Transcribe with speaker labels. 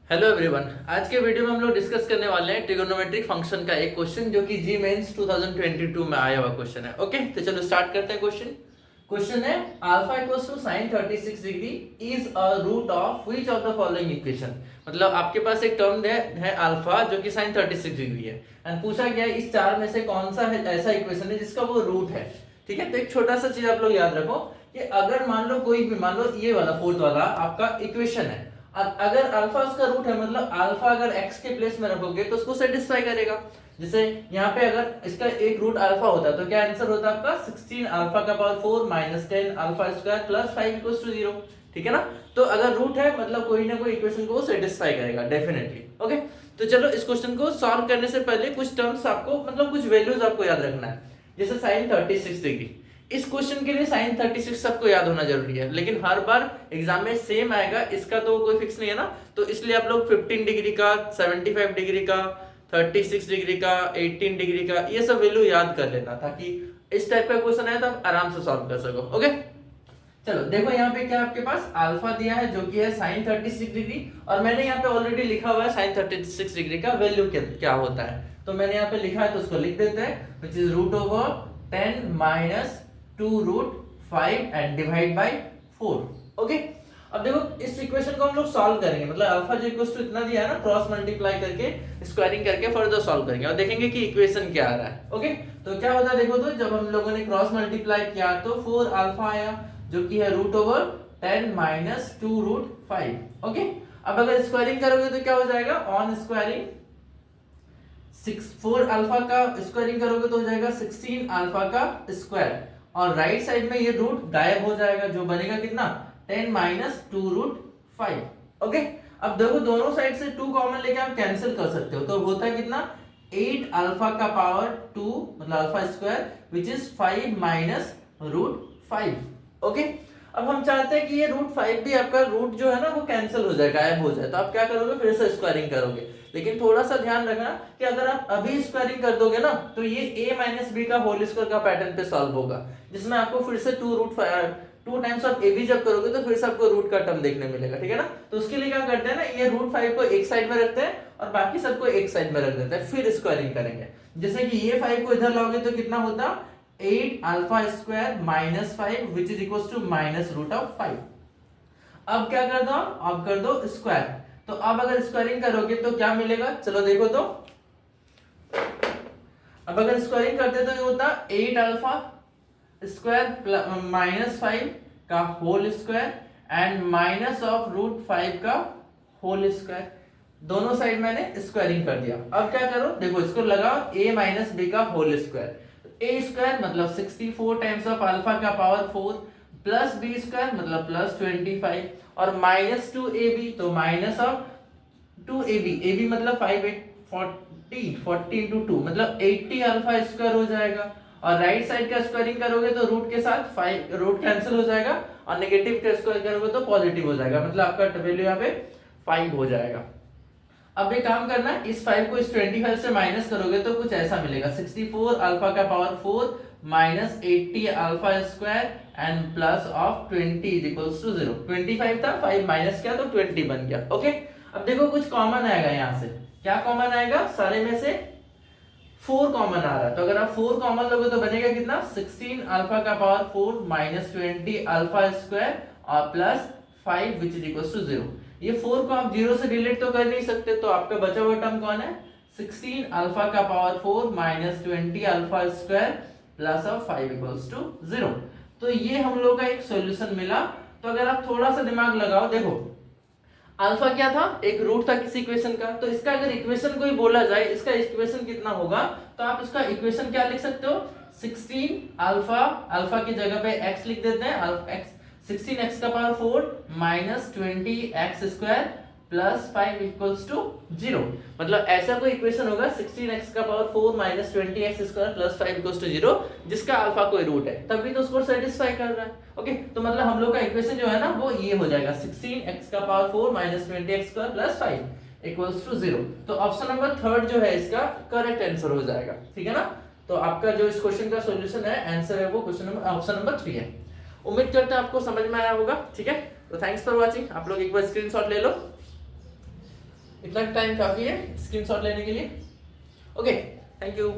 Speaker 1: Hello everyone. आज के video में हम लोग डिस्कस करने वाले हैं ट्रिगोनोमेट्रिक फंक्शन का एक क्वेश्चन जो कि जी मेंस 2022 में आया हुआ क्वेश्चन है। ओके, तो चलो स्टार्ट करते हैं। क्वेश्चन है alpha equals to sin 36 degree is a root of which of the following equation. मतलब आपके पास एक टर्म है अल्फा जो कि sin 36 डिग्री है एंड पूछा गया इस चार में से कौन सा है ऐसा इक्वेशन है जिसका वो रूट है। ठीक है, तो एक छोटा सा चीज आप लोग याद रखो कि अगर मान लो कोई भी मान लो ये वाला फोर्थ वाला आपका इक्वेशन है, अगर अल्फा उसका रूट है मतलब अल्फा अगर x के प्लेस में रखोगे तो उसको सेटिस्फाई करेगा। जैसे यहाँ पे अगर इसका एक रूट अल्फा होता तो क्या आंसर होता आपका 16 अल्फा का power 4 minus 10 alpha square plus 5 equals to 0। ठीक है ना, तो अगर रूट है मतलब कोई ना कोई इक्वेशन को सेटिस्फाई करेगा डेफिनेटली। ओके, तो चलो इस क्वेश्चन को सॉल्व करने से पहले कुछ टर्म्स आपको मतलब कुछ वैल्यूज आपको याद रखना है। जैसे sin 36 डिग्री, इस क्वेश्चन के लिए sin 36 सबको याद होना जरूरी है, लेकिन हर बार एग्जाम में सेम आएगा इसका तो कोई फिक्स नहीं है ना। तो इसलिए आप लोग 15 डिग्री का, 75 डिग्री का, 36 डिग्री का, 18 डिग्री का ये सब वैल्यू याद कर लेना ताकि इस टाइप का क्वेश्चन है तो आप आराम से सॉल्व कर सको। ओके, चलो देखो यहाँ पे क्या आपके पास अल्फा दिया है जो कि है sin 36 डिग्री और मैंने यहाँ पे ऑलरेडी लिखा हुआ है sin 36 डिग्री का वैल्यू क्या होता है। तो मैंने यहाँ पे लिखा है तो उसको लिख देते हैं which is root over 10 minus 2 root 5 and divide by 4। Okay, अब देखो इस इक्वेशन को हम लोग सॉल्व करेंगे मतलब अल्फा जो इक्वल्स टू इतना दिया है ना क्रॉस मल्टीप्लाई करके स्क्वायरिंग करके फर्दर सॉल्व करेंगे और देखेंगे कि इक्वेशन क्या आ रहा है। ओके, तो क्या होता है देखो, तो जब हम लोगों ने क्रॉस मल्टीप्लाई किया तो 4 अल्फा आया जो कि है root over 10 minus 2 root 5। Okay, अब अगर स्क्वायरिंग करोगे तो क्या हो जाएगा ऑन स्क्वायरिंग 4 अल्फा का स्क्वायरिंग करोगे तो हो जाएगा 16 अल्फा का स्क्वायर और राइट साइड में ये रूट गायब हो जाएगा जो बनेगा कितना 10 माइनस 2 रूट 5। ओके, अब देखो दोनों साइड से 2 कॉमन लेके आप कैंसिल कर सकते हो तो होता है कितना 8 अल्फा का पावर 2 मतलब alpha square which is 5 minus root 5। Okay, अब हम चाहते हैं कि ये रूट 5 भी आपका रूट जो है ना वो कैंसिल हो जाए, गायब हो जाए, तो आप क्या करोगे फिर से स्क्वायरिंग करोगे। लेकिन थोड़ा सा ध्यान रखना कि अगर आप अभी स्क्वायरिंग कर दोगे ना तो ये a माइनस बी का होल स्क्वायर का पैटर्न पे सॉल्व होगा जिसमें आपको फिर से 2 टाइम्स ऑफ ए बी जब करोगे तो फिर से आपको रूट का टर्म देखने मिलेगा। ठीक है ना, तो उसके लिए क्या करते हैं ना ये रूट 5 को एक साइड में रखते हैं और बाकी सबको एक साइड में रख देते हैं फिर स्क्वायरिंग करेंगे। जैसे कि ये 5 को इधर लाओगे तो कितना होता 8 alpha square minus 5 which is equal to minus root of 5। अब क्या कर दो, अब कर दो स्क्वायर, तो अब अगर स्क्वायरिंग करोगे तो क्या मिलेगा चलो देखो तो। अब अगर स्क्वायरिंग करते तो ये होता 8 अल्फा स्क्वायर माइनस 5 का whole square and minus of root 5 का होल स्क्वायर। दोनों साइड मैंने स्क्वायरिंग कर दिया। अब क्या करो देखो इसको लगाओ a माइनस बी का होल स्क्वायर, a स्क्वायर मतलब 64 टाइम्स ऑफ अल्फा का पावर 4 प्लस बी स्क्वायर मतलब प्लस 25 और माइनस 2ab तो माइनस ऑफ 2ab मतलब 5 40 इंटू 2 मतलब 80 अल्फा स्क्वायर हो जाएगा और राइट साइड का स्क्वायरिंग करोगे तो रूट के साथ 5 रूट कैंसिल हो जाएगा और नेगेटिव का स्क्वायर करोगे तो पॉजिटिव हो जाएगा मतलब आपका वैल्यू यहाँ पे 5 हो जाएगा। अब एक काम करना इस 5 को इस 25 से माइनस करोगे तो कुछ ऐसा मिलेगा 64 अल्फा का power 4 minus 80 alpha square and plus of 20 is equals to 0। 25 था 5 माइनस किया तो 20 बन गया। ओके, अब देखो कुछ कॉमन आएगा यहाँ से, क्या कॉमन आएगा सारे में से 4 कॉमन आ रहा है तो अगर आप 4 कॉमन लोगे तो बनेगा कितना 16 अल्फा का पावर 4 माइनस 20 अल्फा स्क्वायर और plus 5 which is equals to 0। ये 4 को आप 0 से डिलीट तो कर नहीं सकते तो आपका बचा हुआ टर्म कौन है 16 अल्फा का power 4 minus 20 alpha square plus of 5 equals to 0। तो ये हम लोग का एक सॉल्यूशन मिला। तो अगर आप थोड़ा सा दिमाग लगाओ देखो अल्फा क्या था एक रूट था किसी इक्वेशन का, तो इसका अगर इक्वेशन कोई बोला जाए इसका इक्वेशन कितना होगा तो आप इसका इक्वेशन क्या लिख सकते हो 16 अल्फा, अल्फा की जगह पे x लिख देते हैं x 16x का power 4 minus 20x square plus 5 equals to 0। मतलब ऐसा कोई इक्वेशन होगा 16x का power 4 minus 20x square plus 5 equals to 0 जिसका अल्फा कोई रूट है तभी तो उसको सेटिस्फाई कर रहा है। ओके, तो मतलब हम लोग का इक्वेशन जो है ना वो ये हो जाएगा 16x का power 4 minus 20x square plus 5 equals to 0। तो ऑप्शन नंबर 3 जो है इसका करेक्ट आंसर हो जाएगा। ठीक है ना, तो आपका जो इस क्वेश्चन का सॉल्यूशन है आंसर है वो क्वेश्चन नंबर ऑप्शन नंबर 3 है। उम्मीद करते हैं आपको समझ में आया होगा। ठीक है, तो थैंक्स फॉर वाचिंग। आप लोग एक बार स्क्रीनशॉट ले लो। इतना टाइम काफी है स्क्रीनशॉट लेने के लिए। Okay, thank you.